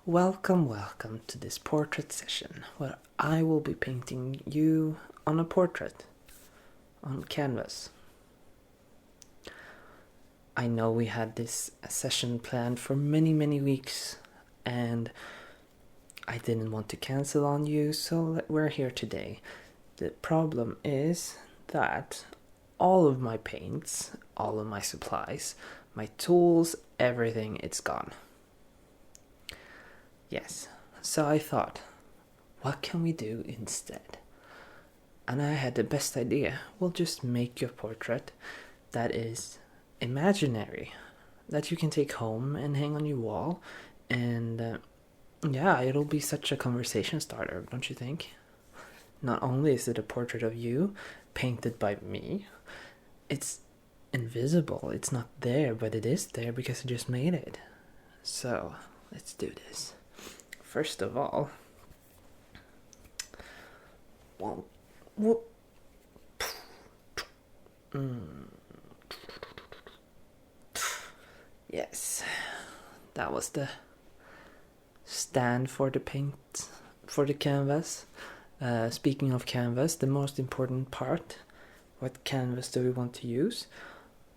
Welcome to this portrait session where I will be painting you on a portrait on canvas. I know we had this session planned for many weeks and I didn't want to cancel on you, so we're here today. The problem is that all of my paints, all of my supplies, my tools, everything, it's gone. Yes, so I thought, what can we do instead? And I had the best idea. We'll just make your portrait that is imaginary, that you can take home and hang on your wall. And yeah, it'll be such a conversation starter, don't you think? Not only is it a portrait of you, painted by me, it's invisible, it's not there, but it is there because I just made it. So, let's do this. First of all, yes, that was the stand for the paint, for the canvas. Speaking of canvas, the most important part, what canvas do we want to use?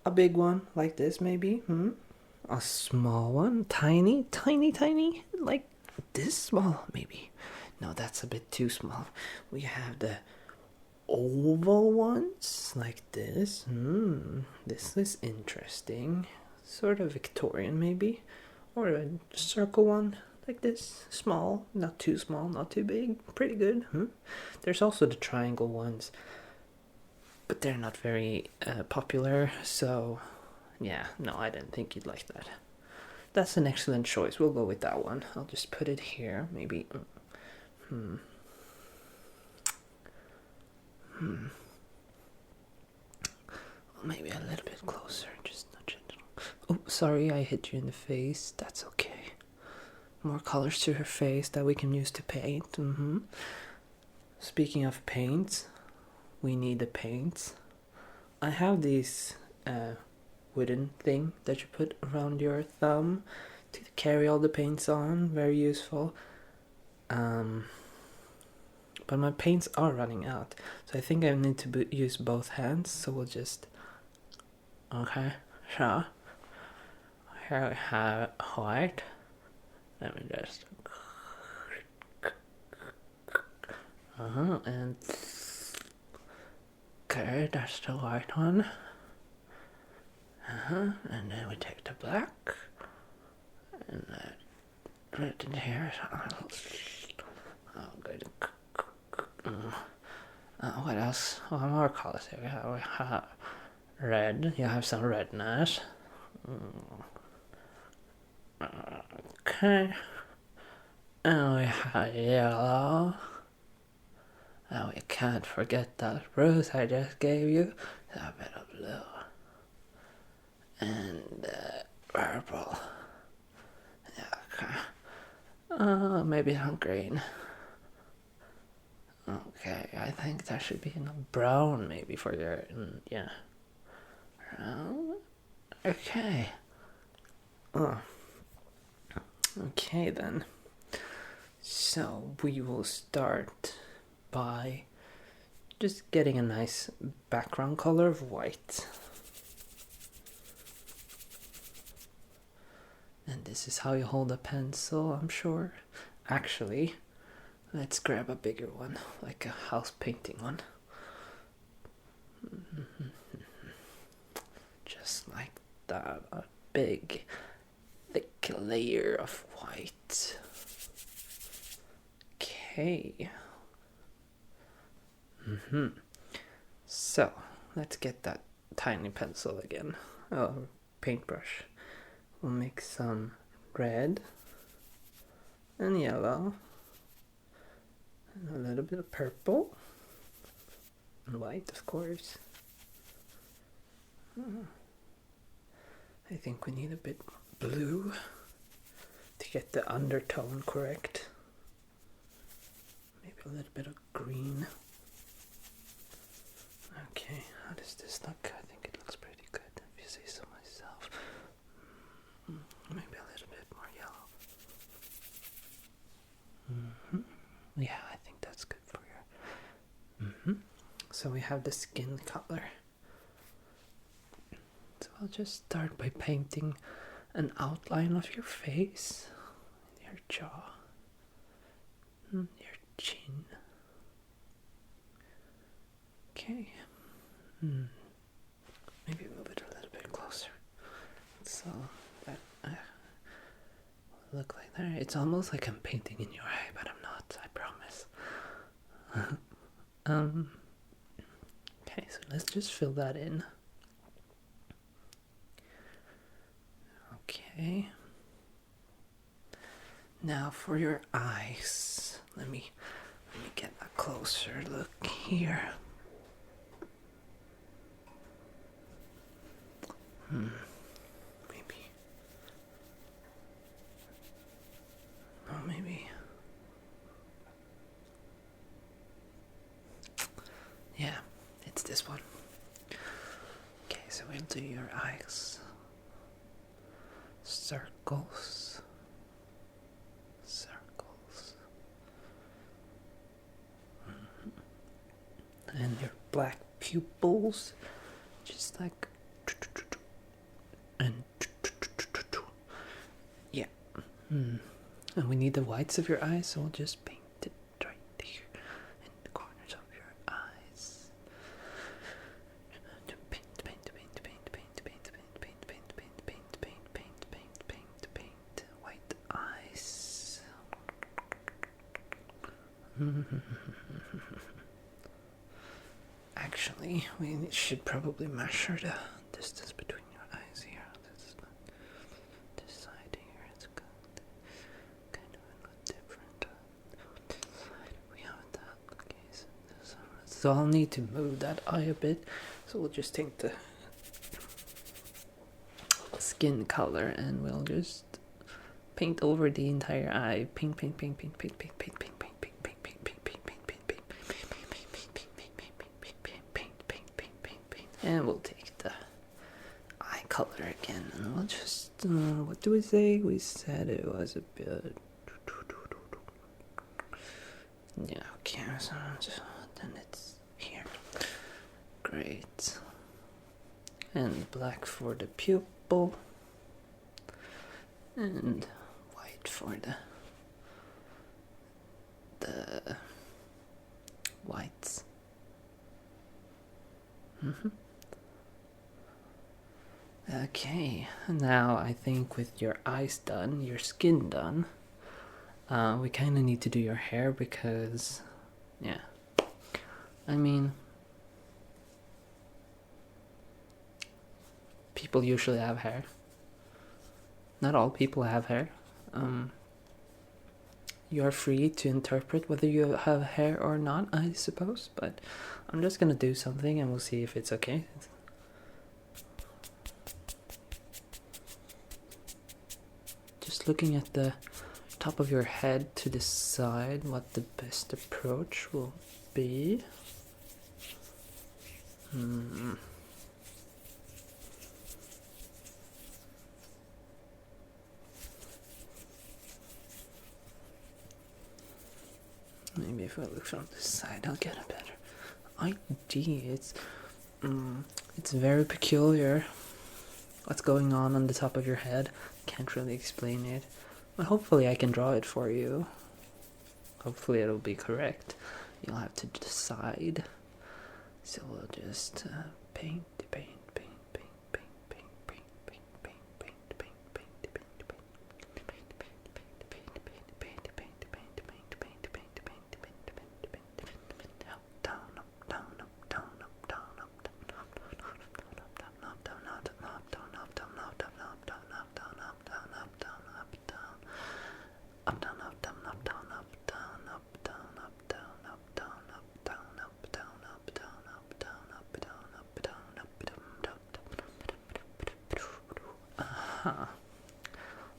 A big one like this maybe, a small one, tiny, like this small maybe. No, that's a bit too small. We have the oval ones like this. This is interesting. Sort of Victorian maybe. Or a circle one like this. Small, not too small, not too big. Pretty good. There's also the triangle ones, but they're not very popular, so yeah, no, I didn't think you'd like that. That's an excellent choice. We'll go with that one. I'll just put it here, maybe. Maybe a little bit closer, just nudge it. Oh, sorry, I hit you in the face. That's okay. More colors to her face that we can use to paint. Speaking of paints, we need the paints. I have these wooden thing that you put around your thumb to carry all the paints on. Very useful. But my paints are running out, so I think I need to use both hands. So we'll just okay. So here we have white. Let me just and okay, that's the white one. And then we take the black and put it in here. Oh, good. What else? What more colors here? We have red. You have some redness. Okay. And we have yellow. And we can't forget that rose I just gave you. A bit of blue. And purple. Yeah, okay. Maybe some green. Okay, I think there should be enough brown maybe for your, yeah. Brown? Okay. Oh. Okay then. So we will start by just getting a nice background color of white. And this is how you hold a pencil, I'm sure. Actually, let's grab a bigger one, like a house painting one. Just like that, a big, thick layer of white. Okay. So, let's get that tiny pencil again. Oh, paintbrush. We'll make some red and yellow. And a little bit of purple. And white, of course. I think we need a bit more blue to get the undertone correct. Maybe a little bit of green. Okay, how does this look? I think it looks pretty good, if you say so myself. Maybe a little bit more yellow. Yeah, I think that's good for you. So we have the skin color. So I'll just start by painting an outline of your face, your jaw, your chin. Okay. Maybe move it a little bit closer. So that look like that. It's almost like I'm painting in your eye, but I'm not, I promise. Okay, so let's just fill that in. Okay. Now for your eyes. Let me get a closer look here. Maybe. Oh, maybe. Yeah, it's this one. Okay, so we'll do your eyes. Circles. And your black pupils, just like, and yeah. And we need the whites of your eyes, so we'll just paint it right here in the corners of your eyes. Paint white eyes. Actually, we should probably measure the distance between your eyes here. This side here, it's kind of a little different. This side, we have that. Okay, so I'll need to move that eye a bit. So we'll just take the skin color and we'll just paint over the entire eye. Paint. And we'll take the eye color again, and we'll just, what do we say? We said it was a bit, yeah, okay, so then it's here. Great. And black for the pupil, and white for the whites. Okay, now I think with your eyes done, your skin done, we kind of need to do your hair because, yeah, I mean, people usually have hair. Not all people have hair. You're free to interpret whether you have hair or not, I suppose, but I'm just gonna do something and we'll see if it's okay. Just looking at the top of your head to decide what the best approach will be. Maybe if I look from this side, I'll get a better idea. It's very peculiar what's going on the top of your head. Can't really explain it, but hopefully I can draw it for you. Hopefully it'll be correct. You'll have to decide. So we'll just paint.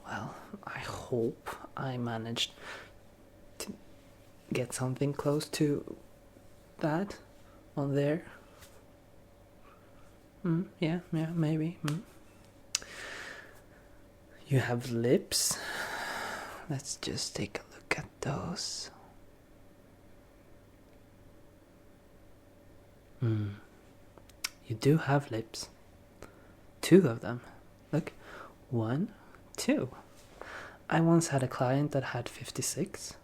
Well, I hope I managed to get something close to that on there. Yeah, maybe. You have lips. Let's just take a look Look at those. You do have lips. 2 of them. Look. 1, 2. I once had a client that had 56.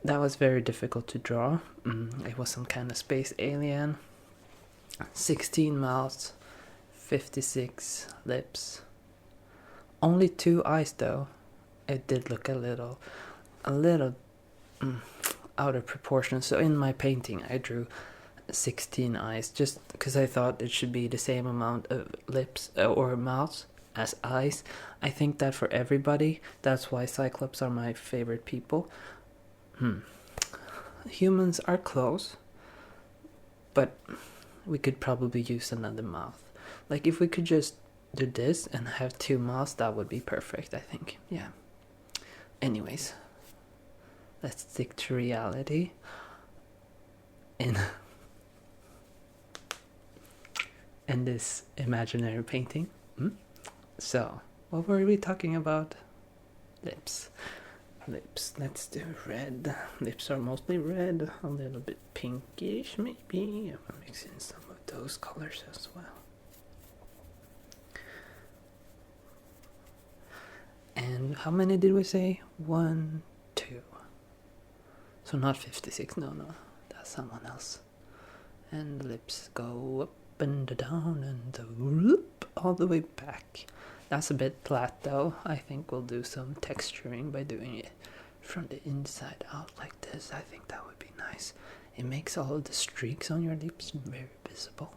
That was very difficult to draw. It was some kind of space alien. 16 mouths, 56 lips. Only 2 eyes though. It did look a little out of proportion. So in my painting I drew 16 eyes just because I thought it should be the same amount of lips or mouths as eyes. I think that for everybody, that's why Cyclops are my favorite people. Humans are close, but we could probably use another mouth. Like if we could just do this and have 2 mouths, that would be perfect, I think. Yeah. Anyways, let's stick to reality. In this imaginary painting. So, what were we talking about? Lips. Let's do red. Lips are mostly red, a little bit pinkish maybe. I'm gonna mix in some of those colors as well. And how many did we say? 1, 2. So not 56, no, that's someone else. And the lips go up and down and whoop, all the way back. That's a bit flat though. I think we'll do some texturing by doing it from the inside out like this. I think that would be nice. It makes all of the streaks on your lips very visible.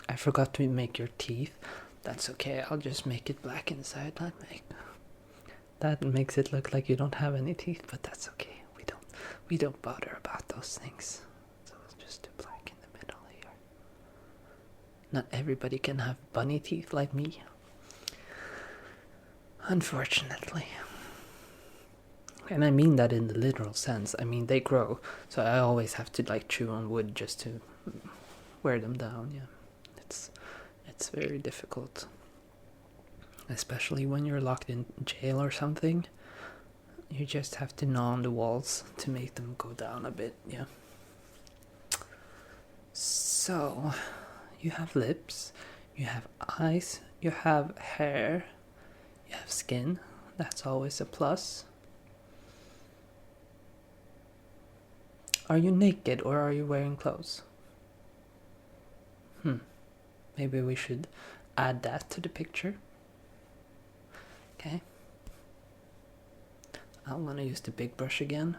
I forgot to make your teeth. That's okay, I'll just make it black inside. That makes it look like you don't have any teeth, but that's okay. We don't bother about those things. So let's just do black in the middle here. Not everybody can have bunny teeth like me, unfortunately. And I mean that in the literal sense. I mean they grow, so I always have to like chew on wood just to wear them down. Yeah. It's very difficult, especially when you're locked in jail or something. You just have to gnaw on the walls to make them go down a bit. Yeah. So you have lips, you have eyes, you have hair, you have skin. That's always a plus. Are you naked or are you wearing clothes? Maybe we should add that to the picture. Okay. I'm gonna use the big brush again,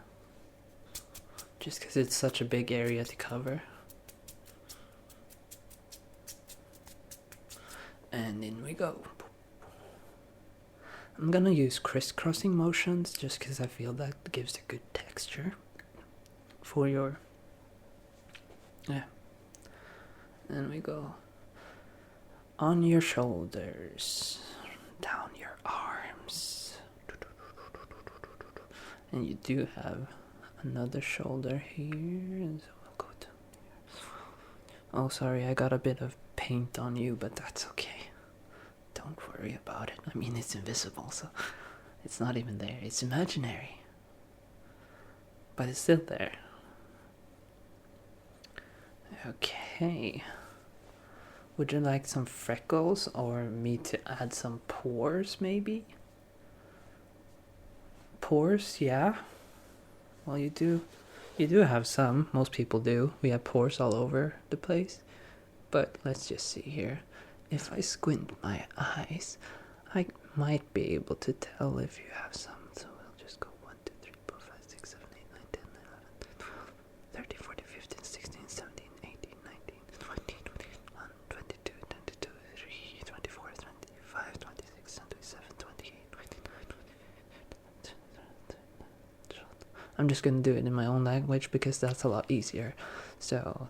just because it's such a big area to cover. And in we go. I'm gonna use crisscrossing motions just because I feel that gives a good texture for your... Yeah. And we go on your shoulders, down your arms. And you do have another shoulder here. And so we'll go to here. Oh, sorry, I got a bit of paint on you, but that's okay. Don't worry about it. I mean, it's invisible, so it's not even there. It's imaginary. But it's still there. Okay. Would you like some freckles or me to add some pores maybe? Pores, yeah. Well, you do have some. Most people do. We have pores all over the place. But let's just see here. If I squint my eyes, I might be able to tell if you have some. So we'll just go 1, 2, 3, 4, 5, 6, 7, 8, 9, 10, 11, 12, 13, 14, 15, 16, 17, 18, 19, 20, 21, 22, 22, 23, 24, 25, 26, 27, 28, 29, 30. I'm just going to do it in my own language because that's a lot easier. So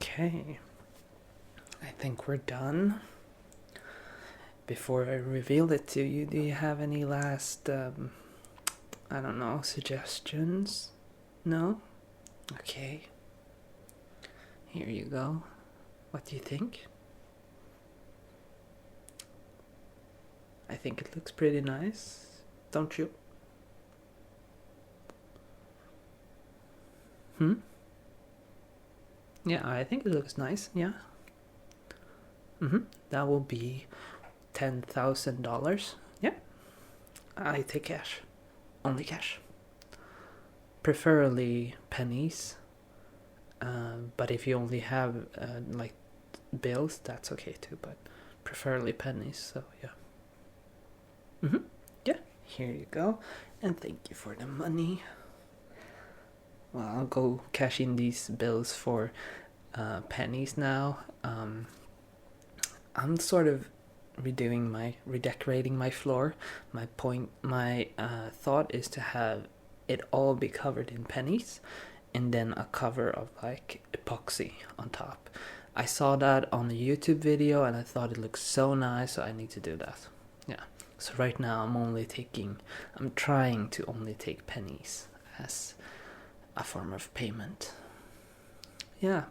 Okay, I think we're done. Before I reveal it to you, do you have any last, I don't know, suggestions? No? Okay. Here you go. What do you think? I think it looks pretty nice, don't you? Yeah, I think it looks nice, yeah. That will be $10,000. Yeah. I take cash. Only cash. Preferably pennies. But if you only have like bills, that's okay too, but preferably pennies, so yeah. Yeah, here you go. And thank you for the money. Well, I'll go cash in these bills for pennies now. I'm sort of redecorating my floor. My thought is to have it all be covered in pennies, and then a cover of like epoxy on top. I saw that on a YouTube video and I thought it looked so nice, so I need to do that. Yeah. So right now I'm trying to only take pennies as a form of payment. Yeah,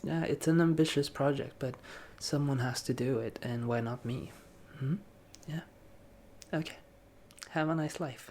it's an ambitious project, but someone has to do it, and why not me? Yeah. Okay. Have a nice life.